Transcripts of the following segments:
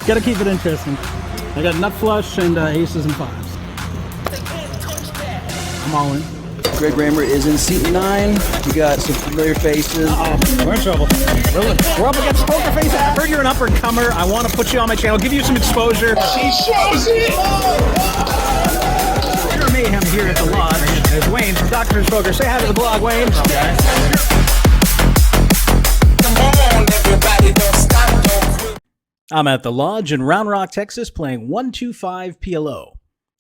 Gotta keep it interesting. I got nut flush and aces and fives. I'm all in. Greg Raymer is in seat 9. We got some familiar faces. Uh-oh, we're in trouble. We're up against Poker Face. I heard you're an up-and-comer. I want to put you on my channel, give you some exposure. She shows it! Pure mayhem here at the lodge. There's Wayne from Doctor's Poker. Say hi to the blog, Wayne. Okay. I'm at the lodge in Round Rock, Texas, playing 125 PLO.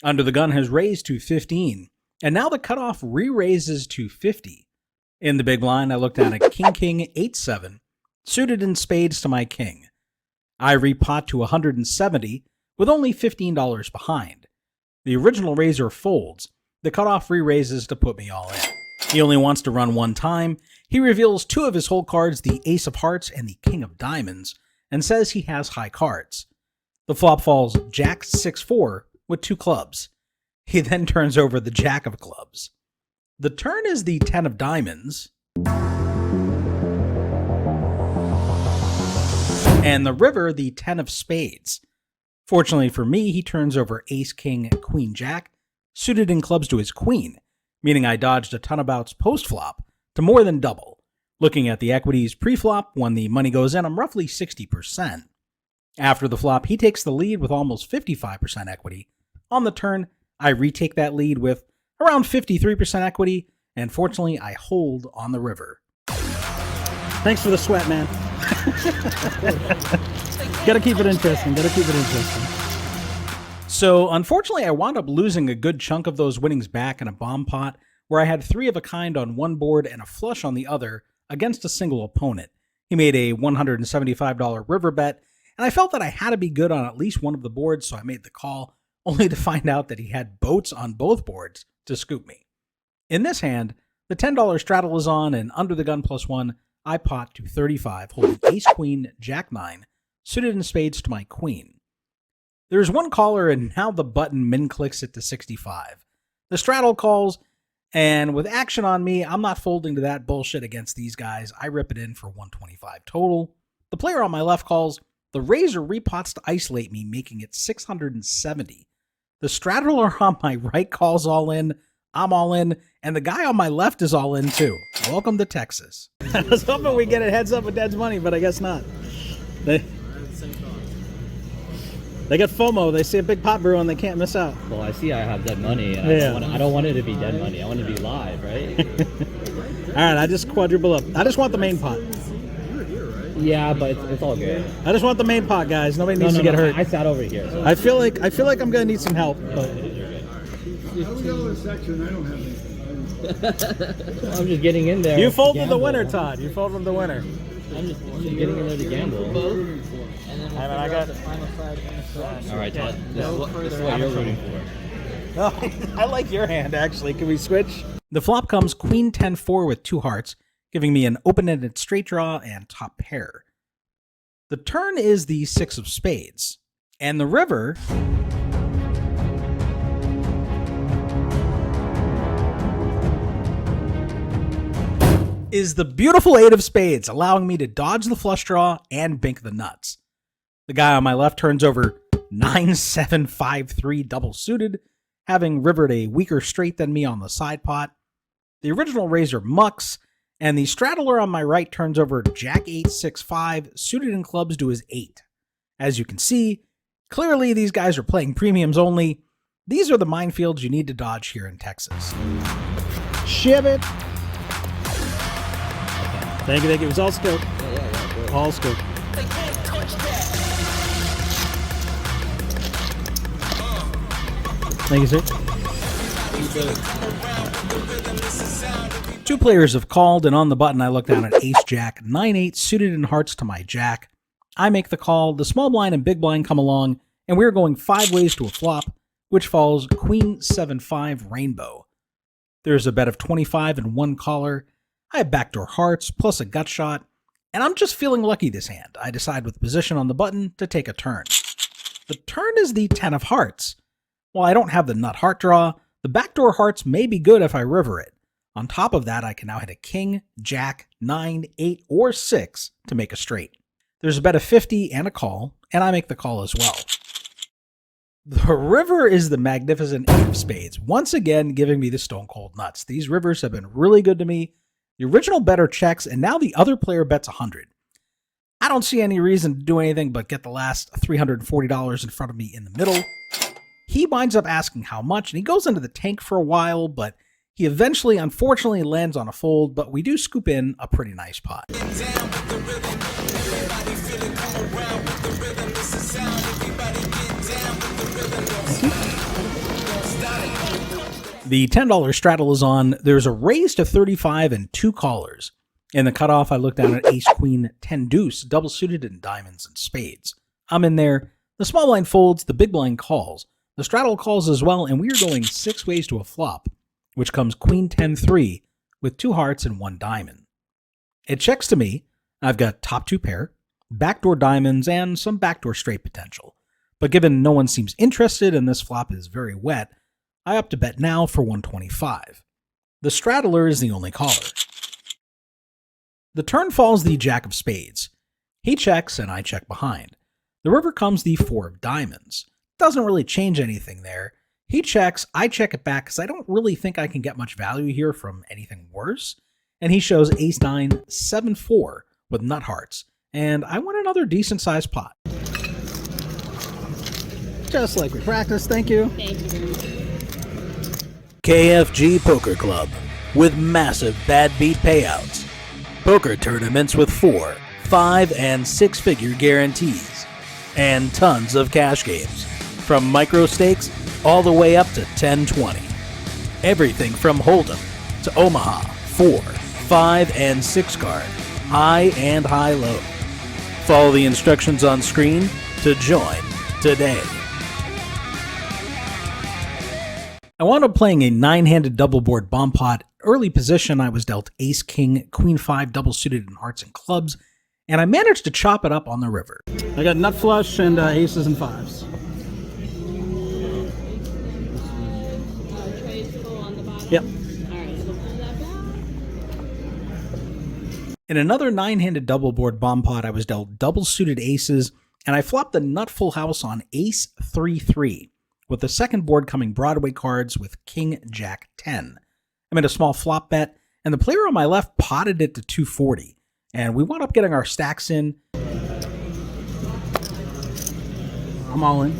Under the gun has raised to 15, and now the cutoff re-raises to 50. In the big blind, I looked at a King 8-7, suited in spades to my king. I repot to 170, with only $15 behind. The original raiser folds. The cutoff re-raises to put me all in. He only wants to run one time. He reveals 2 of his whole cards, the Ace of Hearts and the King of Diamonds, and says he has high cards. The flop falls Jack 6-4 with 2 clubs. He then turns over the Jack of Clubs. The turn is the 10 of Diamonds, and the river the 10 of Spades. Fortunately for me, he turns over Ace, King, Queen, Jack, suited in clubs to his queen, meaning I dodged a ton of bouts post-flop to more than double. Looking at the equities pre-flop, when the money goes in, I'm roughly 60%. After the flop, he takes the lead with almost 55% equity. On the turn, I retake that lead with around 53% equity, and fortunately, I hold on the river. Thanks for the sweat, man. Gotta keep it interesting. So, unfortunately, I wound up losing a good chunk of those winnings back in a bomb pot, where I had 3 of a kind on one board and a flush on the other against a single opponent. He made a $175 river bet, and I felt that I had to be good on at least one of the boards, so I made the call, only to find out that he had boats on both boards to scoop me. In this hand, the $10 straddle is on, and under the gun +1, I pot to 35, holding Ace, Queen, Jack 9, suited in spades to my queen. There's one caller, and now the button min clicks it to 65. The straddle calls, and with action on me, I'm not folding to that bullshit against these guys. I rip it in for 125 total. The player on my left calls. The raiser repots to isolate me, making it 670. The straddler on my right calls all in. I'm all in, and the guy on my left is all in too. Welcome to Texas. I was hoping we get a heads up with Dad's money, but I guess not. They got FOMO. They see a big pot brew and they can't miss out. Well, I see I have dead money, and I don't want it to be dead money. I want it to be live, right? All right, I just quadruple up. I just want the main pot. Yeah, but it's all good. I just want the main pot, guys. Nobody needs to get hurt. I sat over here. So. I feel like I'm gonna need some help. But. I'm just getting in there. You folded the winner, Todd. You folded the winner. I'm just getting in there to gamble. I got. All right, Todd. This is what you're rooting for. Oh, I like your hand, actually. Can we switch? The flop comes Queen 10-4 with 2 hearts, giving me an open-ended straight draw and top pair. The turn is the 6 of spades, and the river is the beautiful 8 of spades, allowing me to dodge the flush draw and bink the nuts. The guy on my left turns over 9-7-5-3 double suited, having rivered a weaker straight than me on the side pot. The original raiser mucks, and the straddler on my right turns over Jack 8-6-5, suited in clubs to his 8. As you can see, clearly these guys are playing premiums only. These are the minefields you need to dodge here in Texas. Shiv it! Thank you. It was all scope. All scope. Thank you, sir. 2 players have called, and on the button I look down at Ace-Jack, 9-8 suited in hearts to my Jack. I make the call, the small blind and big blind come along, and we're going 5 ways to a flop, which falls Queen 7-5 rainbow. There's a bet of 25 and 1 caller. I have backdoor hearts, plus a gut shot, and I'm just feeling lucky this hand. I decide with position on the button to take a turn. The turn is the 10 of hearts. While I don't have the nut heart draw, the backdoor hearts may be good if I river it. On top of that, I can now hit a king, jack, 9, 8, or 6 to make a straight. There's a bet of 50 and a call, and I make the call as well. The river is the magnificent 8 of spades, once again giving me the stone cold nuts. These rivers have been really good to me. The original better checks, and now the other player bets 100. I don't see any reason to do anything but get the last $340 in front of me in the middle. He winds up asking how much, and he goes into the tank for a while, but he eventually, unfortunately, lands on a fold, but we do scoop in a pretty nice pot. The $10 straddle is on. There's a raise to 35 and 2 callers. In the cutoff, I look down at ace, queen, 10 deuce, double suited in diamonds and spades. I'm in there. The small blind folds, the big blind calls. The straddle calls as well, and we are going 6 ways to a flop, which comes queen 10-3 with 2 hearts and 1 diamond. It checks to me. I've got top 2 pair, backdoor diamonds, and some backdoor straight potential. But given no one seems interested and this flop is very wet, I up to bet now for 125. The straddler is the only caller. The turn falls the jack of spades. He checks and I check behind. The river comes the 4 of diamonds. Doesn't really change anything there. He checks, I check it back because I don't really think I can get much value here from anything worse. And he shows ace 9, 7-4 with nut hearts. And I want another decent sized pot. Just like we practiced, thank you. Thank you. KFG Poker Club with massive bad beat payouts. Poker tournaments with 4, 5, and 6-figure guarantees. And tons of cash games. From micro stakes all the way up to 10-20. Everything from Hold'em to Omaha, 4, 5, and 6 card. High and high-low. Follow the instructions on screen to join today. I wound up playing a 9-handed double board bomb pot. Early position, I was dealt ace, king, queen 5, double suited in hearts and clubs, and I managed to chop it up on the river. I got nut flush and aces and 5s. Trays full on the bottom? Yep. Alright, so pull that back. In another 9-handed double board bomb pot, I was dealt double suited aces, and I flopped the nut full house on ace 3-3, with the second board coming Broadway cards with king, jack 10. I made a small flop bet, and the player on my left potted it to 240, and we wound up getting our stacks in. I'm all in.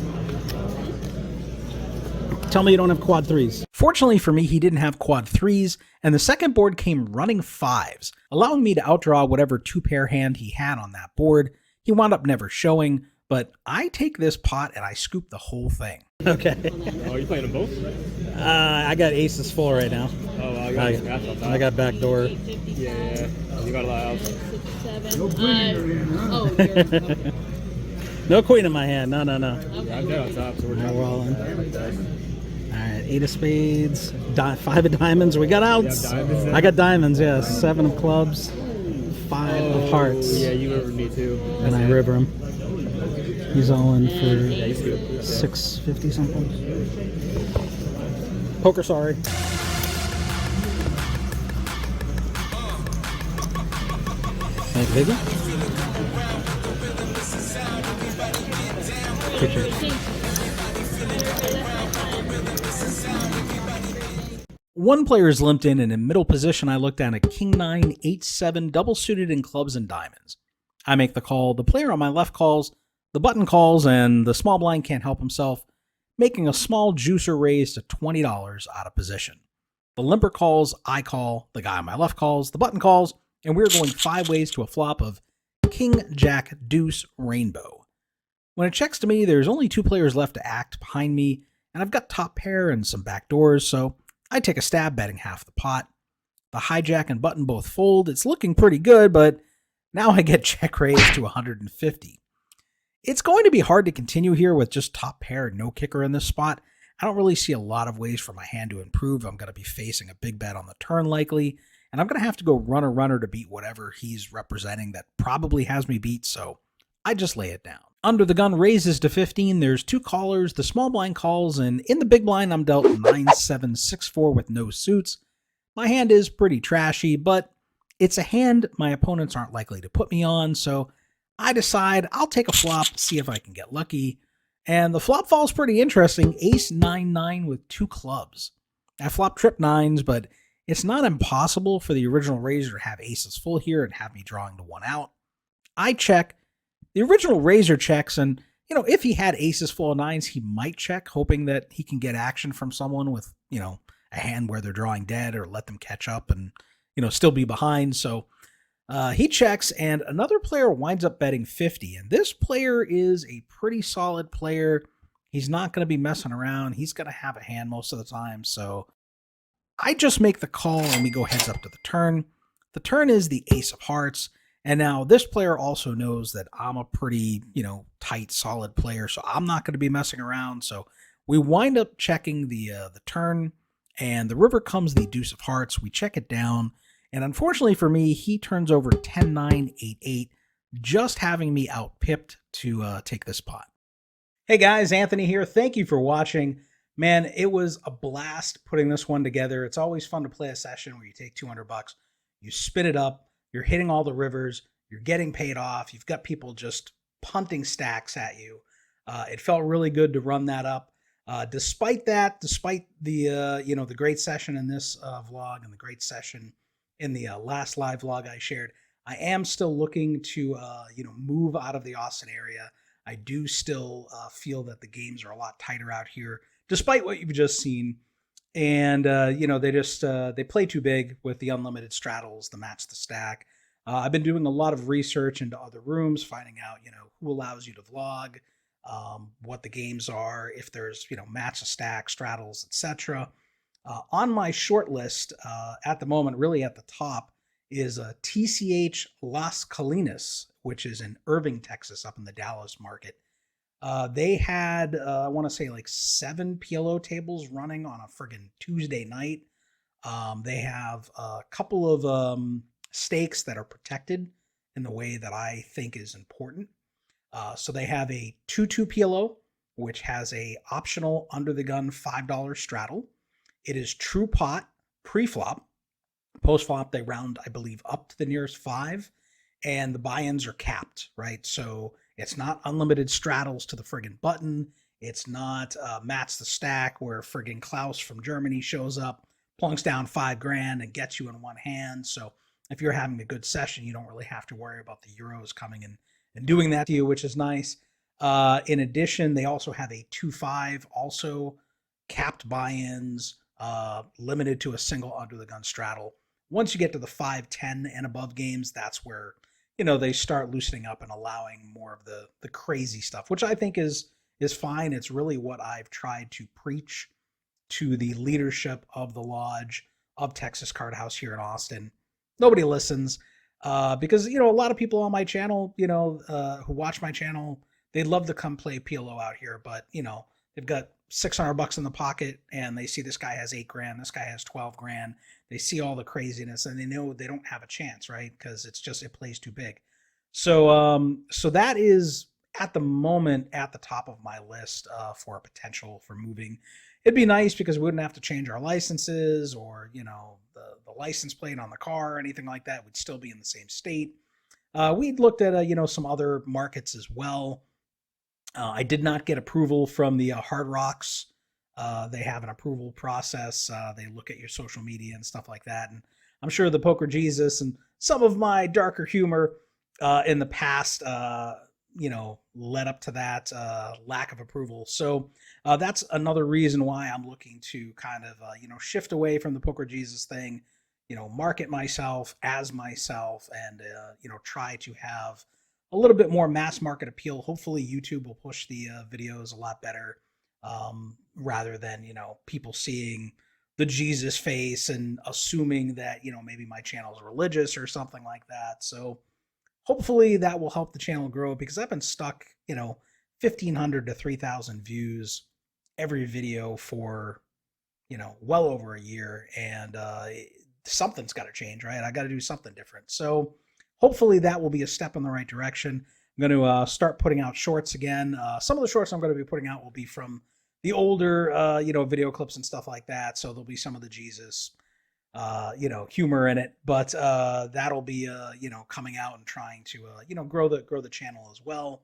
Tell me you don't have quad 3s. Fortunately for me, he didn't have quad 3s, and the second board came running 5s, allowing me to outdraw whatever 2-pair hand he had on that board. He wound up never showing, but I take this pot and I scoop the whole thing. Okay. Oh, are you playing them both? I got aces full right now. Oh, well, I got scratch on top. I got backdoor. Yeah. You got a lot of outs. 6, 7. Oh, you're okay. No queen in my hand. No. I'm dead on top, so we're Now we're all in. in. Alright, 8 of spades, 5 of diamonds. We got outs. You have diamonds then? I got diamonds, yeah. 7 of clubs, 5 of hearts. Yeah, you rivered me too. And I river him. He's all in Yeah, he's for good. 650 something. Poker, sorry. Thank you, baby. Appreciate it. One player is limped in, and in middle position, I look down at king 9, 8-7, double suited in clubs and diamonds. I make the call, the player on my left calls, the button calls, and the small blind can't help himself, making a small juicer raise to $20 out of position. The limper calls, I call, the guy on my left calls, the button calls, and we're going 5 ways to a flop of king, jack, deuce, rainbow. When it checks to me, there's only 2 players left to act behind me, and I've got top pair and some back doors, so I take a stab betting half the pot. The hijack and button both fold. It's looking pretty good, but now I get check raised to 150. It's going to be hard to continue here with just top pair and no kicker in this spot. I don't really see a lot of ways for my hand to improve. I'm going to be facing a big bet on the turn likely, and I'm going to have to go runner to beat whatever he's representing that probably has me beat, so I just lay it down. Under the gun raises to 15. There's 2 callers. The small blind calls, and in the big blind, I'm dealt 9-7-6-4 with no suits. My hand is pretty trashy, but it's a hand my opponents aren't likely to put me on, so I decide I'll take a flop, see if I can get lucky. And the flop falls pretty interesting. Ace 9-9 with 2 clubs. I flop trip nines, but it's not impossible for the original raiser to have aces full here and have me drawing to 1 out. I check. The original raiser checks, and if he had aces full of nines, he might check, hoping that he can get action from someone with, a hand where they're drawing dead, or let them catch up and, still be behind. So he checks, and another player winds up betting 50. And this player is a pretty solid player. He's not going to be messing around. He's going to have a hand most of the time. So I just make the call, and we go heads up to the turn. The turn is the ace of hearts. And now this player also knows that I'm a pretty, tight, solid player. So I'm not going to be messing around. So we wind up checking the turn, and the river comes the deuce of hearts. We check it down. And unfortunately for me, he turns over 10-9, 8-8, just having me out-pipped to take this pot. Hey guys, Anthony here. Thank you for watching. Man, it was a blast putting this one together. It's always fun to play a session where you take $200, you spin it up, you're hitting all the rivers, you're getting paid off, you've got people just punting stacks at you. It felt really good to run that up. Despite the the great session in this vlog and the great session in the last live vlog I shared, I am still looking to move out of the Austin area. I do still feel that the games are a lot tighter out here, despite what you've just seen. And they play too big with the unlimited straddles, the match the stack. I've been doing a lot of research into other rooms, finding out who allows you to vlog, what the games are, if there's match the stack, straddles, etc. On my short list at the moment, really at the top, is TCH Las Colinas, which is in Irving, Texas, up in the Dallas market. They had, I want to say, like 7 PLO tables running on a friggin' Tuesday night. They have a couple of stakes that are protected in the way that I think is important. So they have a 2-2 PLO, which has a optional under the gun $5 straddle. It is true pot pre-flop. Post-flop, they round, I believe, up to the nearest 5, and the buy-ins are capped, right? So it's not unlimited straddles to the friggin' button. It's not match the stack where friggin' Klaus from Germany shows up, plunks down $5,000 and gets you in one hand. So if you're having a good session, you don't really have to worry about the Euros coming in and doing that to you, which is nice. In addition, they also have a 2-5, also capped buy-ins, limited to a single under the gun straddle. Once you get to the 5, 10 and above games, that's where they start loosening up and allowing more of the crazy stuff, which I think is fine. It's really what I've tried to preach to the leadership of the lodge of Texas Card House here in Austin. Nobody listens because a lot of people on my channel, who watch my channel, they'd love to come play PLO out here, but they've got $600 in the pocket and they see this guy has $8,000, this guy has $12,000. They see all the craziness and they know they don't have a chance, right? Because it plays too big. So that is at the moment at the top of my list for a potential for moving. It'd be nice because we wouldn't have to change our licenses or the license plate on the car or anything like that. We'd still be in the same state. We'd looked at some other markets as well. I did not get approval from the Hard Rocks. They have an approval process. They look at your social media and stuff like that. And I'm sure the Poker Jesus and some of my darker humor in the past, led up to that lack of approval. So that's another reason why I'm looking to kind of, shift away from the Poker Jesus thing, market myself as myself and, try to have a little bit more mass market appeal. Hopefully YouTube will push the videos a lot better rather than, people seeing the Jesus face and assuming that, maybe my channel is religious or something like that. So hopefully that will help the channel grow because I've been stuck, 1,500 to 3,000 views every video for, well over a year. And something's got to change, right? I got to do something different. So hopefully that will be a step in the right direction. I'm going to start putting out shorts again. Some of the shorts I'm going to be putting out will be from the older, video clips and stuff like that. So there'll be some of the Jesus. humor in it, but that'll be coming out and trying to grow the channel as well.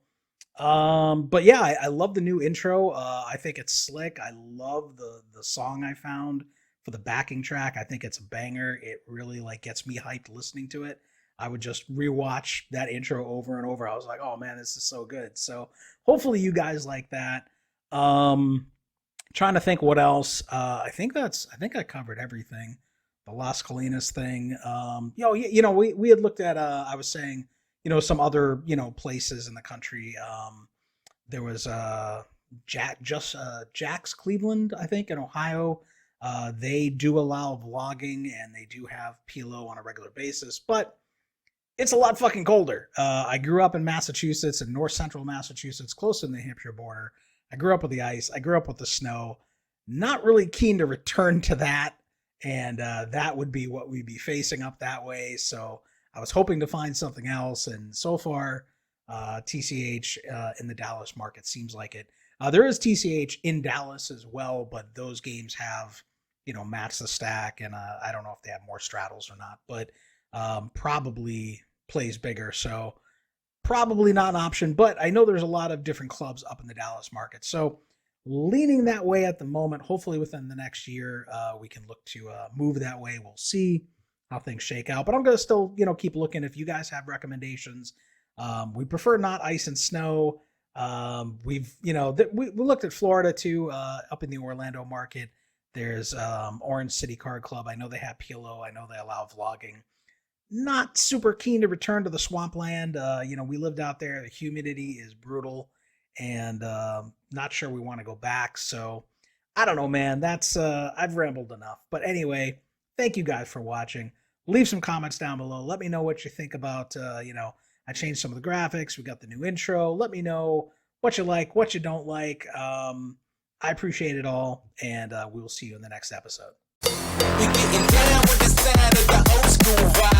But yeah, I love the new intro. I think it's slick. I love the song I found for the backing track. I think it's a banger. It really gets me hyped listening to it. I would just rewatch that intro over and over. I was like, oh man, this is so good. So hopefully you guys like that. Trying to think what else. I think I covered everything. The Las Colinas thing. We had looked at, I was saying, some other, places in the country. There was Jack's Cleveland, I think, in Ohio. They do allow vlogging and they do have PLO on a regular basis, but it's a lot fucking colder. I grew up in Massachusetts, in north central Massachusetts, close to the New Hampshire border. I grew up with the ice. I grew up with the snow. Not really keen to return to that. And that would be what we'd be facing up that way. So I was hoping to find something else. And so far, TCH in the Dallas market seems like it. There is TCH in Dallas as well, but those games have, Match the Stack. And I don't know if they have more straddles or not, but probably plays bigger. So probably not an option. But I know there's a lot of different clubs up in the Dallas market. So leaning that way at the moment. Hopefully within the next year, we can look to move that way. We'll see how things shake out, but I'm going to still, keep looking. If you guys have recommendations, we prefer not ice and snow. We looked at Florida too, up in the Orlando market. There's Orange City Card Club. I know they have PLO. I know they allow vlogging. Not super keen to return to the swampland. We lived out there. The humidity is brutal. And not sure we want to go back. So I don't know, man. That's I've rambled enough. But anyway, thank you guys for watching. Leave some comments down below. Let me know what you think about, I changed some of the graphics. We got the new intro. Let me know what you like, what you don't like. I appreciate it all. And we will see you in the next episode. We getting down with the sound of the old school vibe.